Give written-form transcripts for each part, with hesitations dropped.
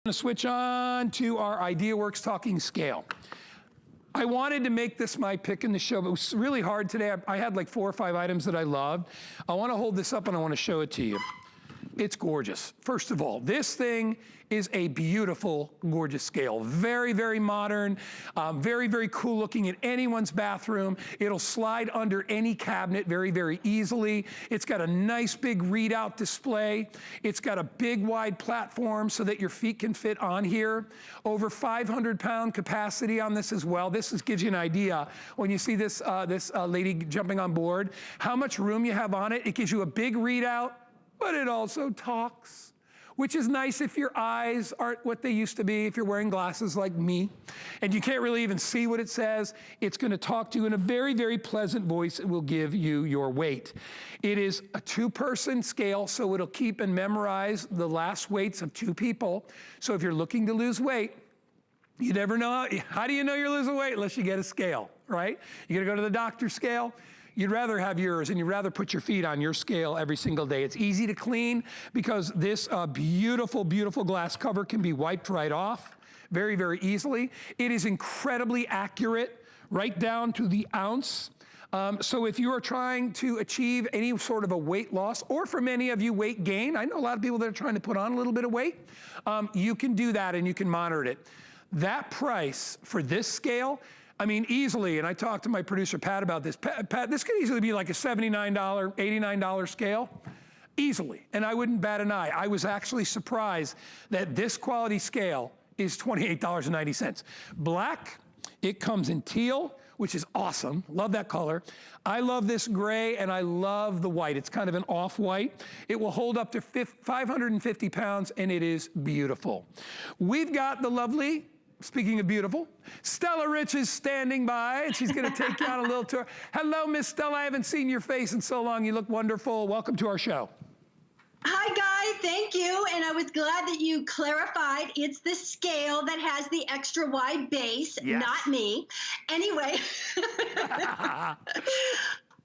going to switch on to our IdeaWorks talking scale. I wanted to make this my pick in the show, but it was really hard today. I had like 4 or 5 items that I loved. I want to hold this up and I want to show it to you. It's gorgeous. First of all, this thing is a beautiful, gorgeous scale. Very, very modern, very, very cool looking in anyone's bathroom. It'll slide under any cabinet very, very easily. It's got a nice big readout display. It's got a big wide platform so that your feet can fit on here. Over 500-pound capacity on this as well. This gives you an idea when you see this, lady jumping on board, how much room you have on it. It gives you a big readout, but it also talks, which is nice if your eyes aren't what they used to be, if you're wearing glasses like me, and you can't really even see what it says. It's gonna talk to you in a very, very pleasant voice. It will give you your weight. It is a 2-person scale, so it'll keep and memorize the last weights of 2 people. So if you're looking to lose weight, you never know, how do you know you're losing weight unless you get a scale, right? You gotta go to the doctor's scale. You'd rather have yours, and you'd rather put your feet on your scale every single day. It's easy to clean because this beautiful, beautiful glass cover can be wiped right off very, very easily. It is incredibly accurate, right down to the ounce. So if you are trying to achieve any sort of a weight loss, or for many of you, weight gain, I know a lot of people that are trying to put on a little bit of weight, you can do that and you can monitor it. That price for this scale, I mean, easily, and I talked to my producer, Pat, about this. Pat, this could easily be like a $79, $89 scale, easily, and I wouldn't bat an eye. I was actually surprised that this quality scale is $28.90. Black, it comes in teal, which is awesome. Love that color. I love this gray, and I love the white. It's kind of an off-white. It will hold up to 550 pounds, and it is beautiful. We've got the lovely, speaking of beautiful, Stella Rich is standing by, and she's gonna take you on a little tour. Hello, Miss Stella, I haven't seen your face in so long. You look wonderful. Welcome to our show. Hi, Guy, thank you. And I was glad that you clarified it's the scale that has the extra wide base, yes, not me. Anyway,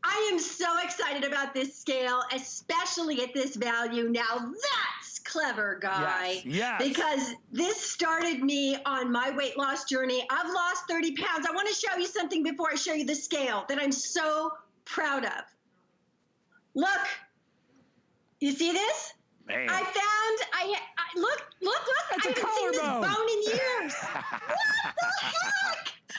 I am so excited about this scale, especially at this value. Now that's clever, Guy. Yes, yes. Because this started me on my weight loss journey. I've lost 30 pounds. I want to show you something before I show you the scale that I'm so proud of. Look, you see this? Man. I found, look, That's I haven't seen this bone in years.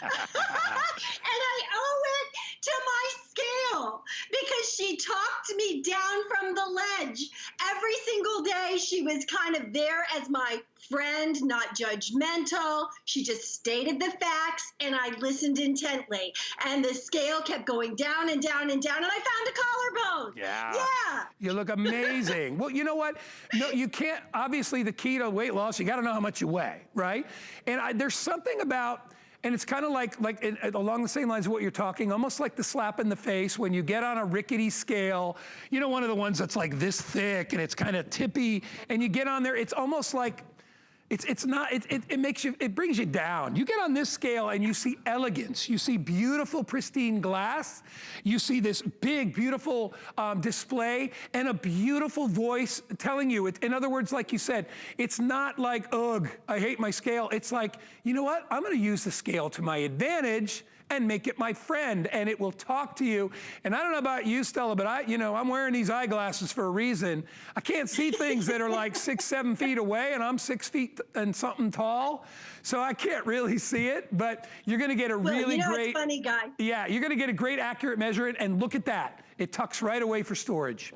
What the heck? And I owe it to my scale because she talked me down from the ledge. Every single day she was kind of there as my friend, not judgmental. She just stated the facts and I listened intently. And the scale kept going down and down and down and I found a collarbone. Yeah. Yeah. You look amazing. Well, you know what? No, you can't, obviously the key to weight loss, you gotta know how much you weigh, right? And there's something about, and it's kind of like along the same lines of what you're talking, almost like the slap in the face when you get on a rickety scale, you know, one of the ones that's like this thick and it's kind of tippy, and you get on there, it's almost like, it makes you, it brings you down. You get on this scale and you see elegance. You see beautiful, pristine glass. You see this big, beautiful display and a beautiful voice telling you, in other words, like you said, it's not like, ugh, I hate my scale. It's like, you know what? I'm gonna use the scale to my advantage and make it my friend, and it will talk to you. And I don't know about you, Stella, but I'm wearing these eyeglasses for a reason. I can't see things that are like 6, 7 feet away, and I'm 6 feet and something tall, so I can't really see it, but you're gonna get a really great— it's funny, Guy. Yeah, you're gonna get a great accurate measurement, and look at that. It tucks right away for storage.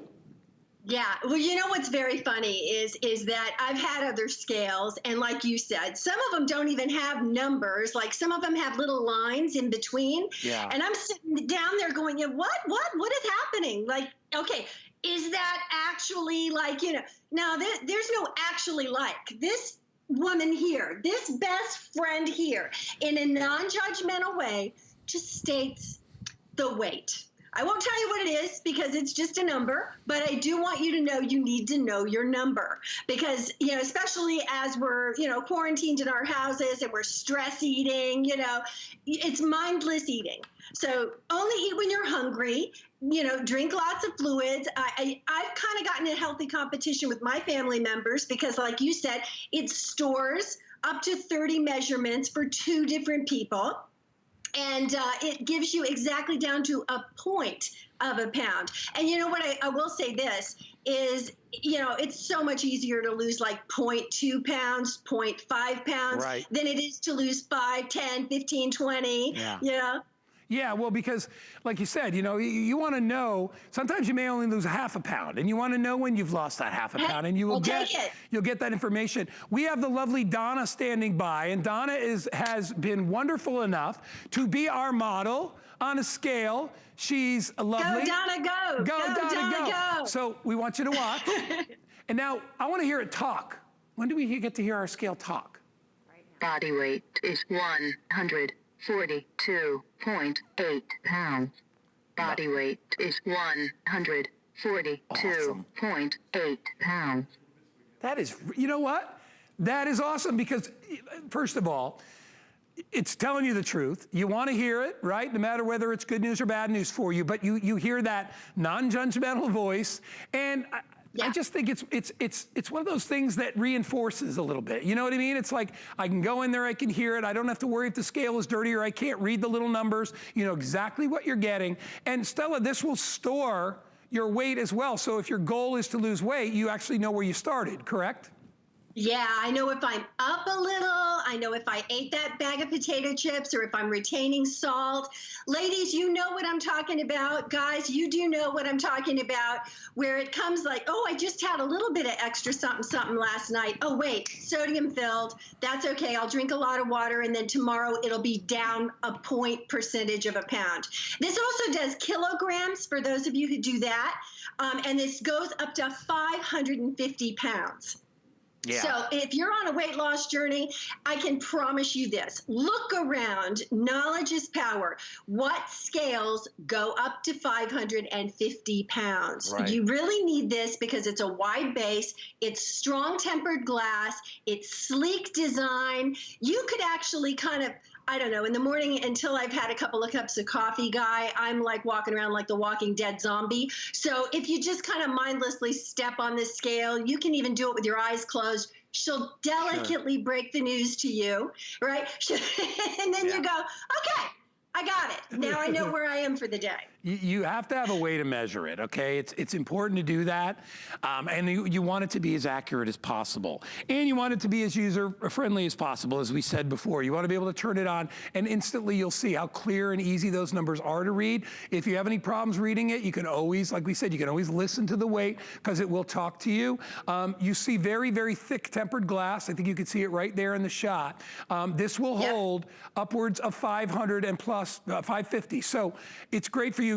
Yeah, well, you know what's very funny is that I've had other scales, and like you said, some of them don't even have numbers. Like some of them have little lines in between. Yeah. And I'm sitting down there going, yeah, what is happening? Like, okay, is that actually like, no, there's no actually like. This woman here, this best friend here, in a non-judgmental way, just states the weight. I won't tell you what it is because it's just a number, but I do want you to know you need to know your number because, especially as we're, quarantined in our houses and we're stress eating, it's mindless eating. So only eat when you're hungry drink lots of fluids. I've kind of gotten in healthy competition with my family members because, like you said, it stores up to 30 measurements for 2 different people. And it gives you exactly down to a point of a pound. And you know what, I will say this is, it's so much easier to lose like 0.2 pounds, 0.5 pounds than it is to lose 5, 10, 15, 20, Yeah, well, because like you said, you want to know, sometimes you may only lose a half a pound, and you want to know when you've lost that half a pound, and you'll get that information. We have the lovely Donna standing by, and Donna has been wonderful enough to be our model on a scale. She's lovely. Go, Donna, go. Go, Donna, go. So we want you to watch. And now I want to hear it talk. When do we get to hear our scale talk? Body weight is 142.8 pounds. Body weight is 142.8 pounds. That is, you know what? That is awesome because, first of all, it's telling you the truth. You want to hear it, right? No matter whether it's good news or bad news for you, but you hear that non-judgmental voice. And I just think it's one of those things that reinforces a little bit. You know what I mean? It's like, I can go in there, I can hear it. I don't have to worry if the scale is dirty or I can't read the little numbers. You know exactly what you're getting. And Stella, this will store your weight as well. So if your goal is to lose weight, you actually know where you started, correct? Yeah, I know if I'm up a little, I know if I ate that bag of potato chips or if I'm retaining salt. Ladies, you know what I'm talking about. Guys, you do know what I'm talking about, where it comes like, oh, I just had a little bit of extra something last night. Oh, wait, sodium filled. That's okay. I'll drink a lot of water, and then tomorrow it'll be down a percentage of a pound. This also does kilograms for those of you who do that, and this goes up to 550 pounds. Yeah. So if you're on a weight loss journey, I can promise you this. Look around. Knowledge is power. What scales go up to 550 pounds? Right. You really need this because it's a wide base. It's strong tempered glass. It's sleek design. You could actually kind of, I don't know, in the morning until I've had a couple of cups of coffee, Guy, I'm like walking around like the Walking Dead zombie. So if you just kind of mindlessly step on this scale, you can even do it with your eyes closed. She'll delicately break the news to you, right? And then you go, okay, I got it. Now I know where I am for the day. You have to have a way to measure it, okay? It's important to do that, and you want it to be as accurate as possible. And you want it to be as user-friendly as possible, as we said before. You want to be able to turn it on, and instantly you'll see how clear and easy those numbers are to read. If you have any problems reading it, you can always, like we said, you can always listen to the weight, because it will talk to you. You see very, very thick tempered glass. I think you can see it right there in the shot. This will hold upwards of 500 and plus 550. So it's great for you.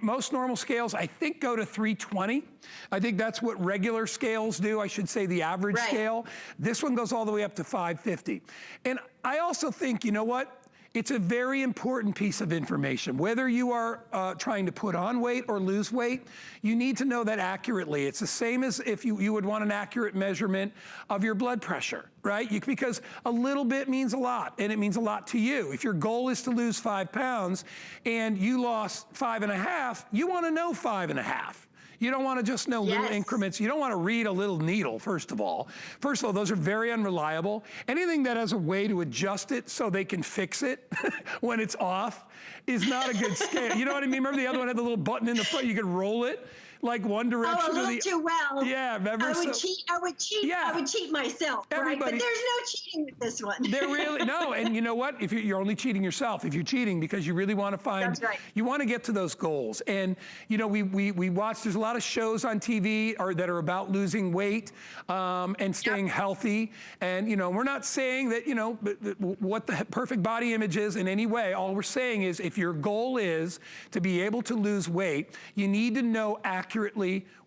Most normal scales, I think, go to 320. I think that's what regular scales do. I should say the average scale. This one goes all the way up to 550. And I also think, you know what? It's a very important piece of information. Whether you are trying to put on weight or lose weight, you need to know that accurately. It's the same as if you would want an accurate measurement of your blood pressure, right? Because a little bit means a lot, and it means a lot to you. If your goal is to lose 5 pounds and you lost 5.5, you want to know 5.5. You don't want to just know little increments. You don't want to read a little needle, first of all. First of all, those are very unreliable. Anything that has a way to adjust it so they can fix it when it's off is not a good scale. You know what I mean? Remember the other one had the little button in the front, you could roll it like one direction. Oh, a little too well. Yeah, remember? I would cheat myself, right? But there's no cheating with this one. There really, no, and you know what? If you're only cheating yourself, if you're cheating because you really want to find, you want to get to those goals. And, you know, we watch, there's a lot of shows on TV that are about losing weight and staying healthy. And, you know, we're not saying that, you know, what the perfect body image is in any way. All we're saying is if your goal is to be able to lose weight, you need to know accurately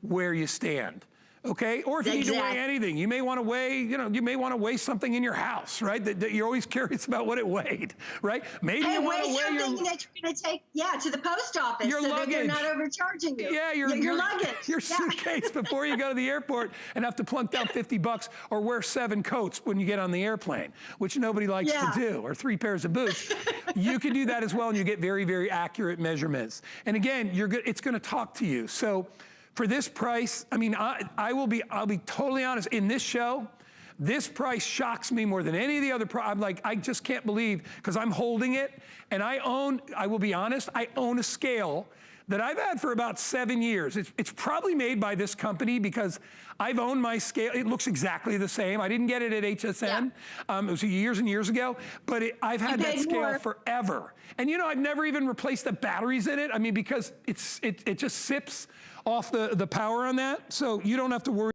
where you stand. okay? Or if you need to weigh anything, you may want to weigh, you may want to weigh something in your house, right? That you're always curious about what it weighed, right? Maybe you want to weigh something that you're going to take, to the post office, your so luggage. that they're not overcharging you. Yeah, your luggage, your suitcase before you go to the airport and have to plunk down $50 or wear 7 coats when you get on the airplane, which nobody likes to do, or 3 pairs of boots. You can do that as well, and you get very, very accurate measurements. And again, it's going to talk to you. So for this price, I mean, I'll be totally honest. In this show, this price shocks me more than any of the other. I'm like, I just can't believe, because I'm holding it, and I will be honest, I own a scale that I've had for about 7 years. It's probably made by this company because I've owned my scale. It looks exactly the same. I didn't get it at HSN. It was years and years ago, but I've had that scale forever. And I've never even replaced the batteries in it. I mean, because it just sips off the power on that. So you don't have to worry.